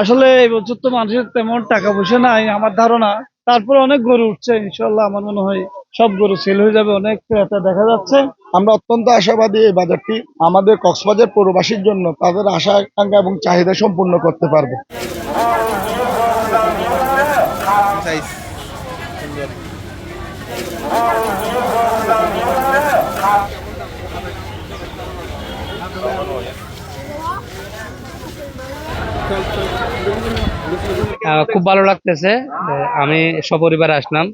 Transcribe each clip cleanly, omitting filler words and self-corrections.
আসলে এই বছর তো মানুষের তেমন টাকা পয়সা নাই আমার ধারণা। তারপর অনেক গরু উঠছে, ইনশাল্লাহ আমার মনে হয় সব গরু সেল হয়ে যাবে, অনেক ক্রেতা দেখা যাচ্ছে। আমরা অত্যন্ত আশাবাদী এই বাজারটি আমাদের কক্সবাজার পৌরবাসীর জন্য তাদের আশা আকাঙ্ক্ষা এবং চাহিদা সম্পূর্ণ করতে পারবে। সাইজ সুন্দর। খুব ভালো লাগতেছে। আমি সপরিবারে আসলাম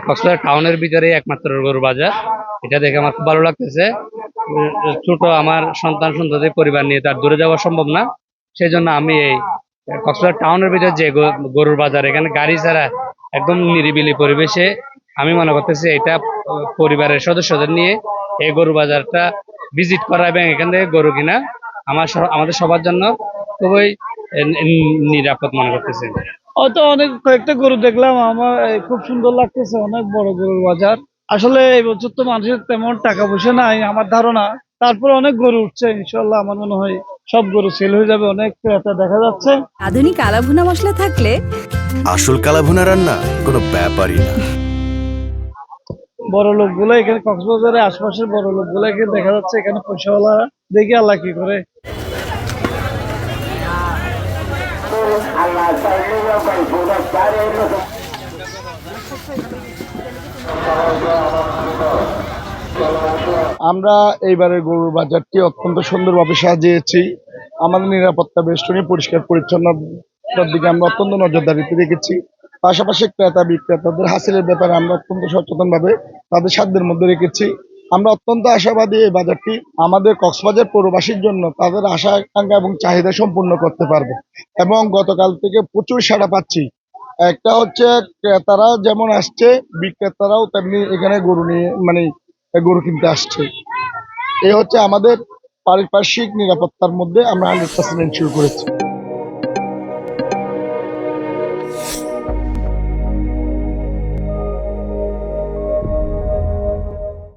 কক্সবাজার টাউনের ভিতরে একমাত্র গরু বাজার। এটা দেখে আমার খুব ভালো লাগতেছে। ছোট আমার সন্তান সন্ততি পরিবার নিয়ে তার দূরে যাওয়া সম্ভব না, সেই জন্য আমি এই কক্সবাজার টাউনের ভিতরে যে গরুর বাজার, এখানে গাড়ি ছাড়া একদম নিরিবিলি পরিবেশে আমি মনে করতেছি এটা পরিবারের সদস্যদের নিয়ে এই গরু বাজারটা ভিজিট করা এবং এখান থেকে গরু কিনা আমাদের সবার জন্য খুবই নিরাপদ মনে করতেছি। হয়তো অনেক কয়েকটা গরু দেখলাম, আমার খুব সুন্দর লাগতেছে, অনেক বড় গরুর বাজার। আসলে এই বছর তো মানুষের তেমন টাকা পয়সা নাই আমার ধারণা। তারপর অনেক গরু উঠছে, ইনশাল্লাহ আমার মনে হয় সব গরু সেল হয়ে যাবে, অনেক ক্রেতা দেখা যাচ্ছে। আধুনিক আলাভুনা মশলা থাকলে আসল কালাভুনা রান্না কোনো ব্যাপারই না। বড় লোকগুলো এখানে কক্সবাজারের আশপাশের বড় লোকগুলো এখানে দেখা যাচ্ছে, এখানে পয়সাওয়ালা দেখি আল্লাহ কি করে। আমরা এইবারের গরুর বাজারটি অত্যন্ত সুন্দরভাবে সাজিয়েছি। আমাদের নিরাপত্তা বেষ্টনী পরিষ্কার পরিচ্ছন্নতার দিকে আমরা অত্যন্ত নজরদারিতে রেখেছি। পাশাপাশি ক্রেতা বিক্রেতাদের হাসিলের ব্যাপারে আমরা অত্যন্ত সচেতনভাবে তাদের সাধ্যের মধ্যে রেখেছি। আমরা অত্যন্ত আশাবাদী এই বাজারটি আমাদের কক্সবাজার পৌরবাসীর জন্য তাদের আশা আকাঙ্ক্ষা এবং চাহিদা সম্পূর্ণ করতে পারবে। এবং গতকাল থেকে প্রচুর সাড়া পাচ্ছি। একটা হচ্ছে ক্রেতারা যেমন আসছে, বিক্রেতারাও তেমনি এখানে গরু নিয়ে গরু কিনতে আসছে। এই হচ্ছে আমাদের পারিপার্শ্বিক নিরাপত্তার মধ্যে আমরা 100% এনশিওর করেছি।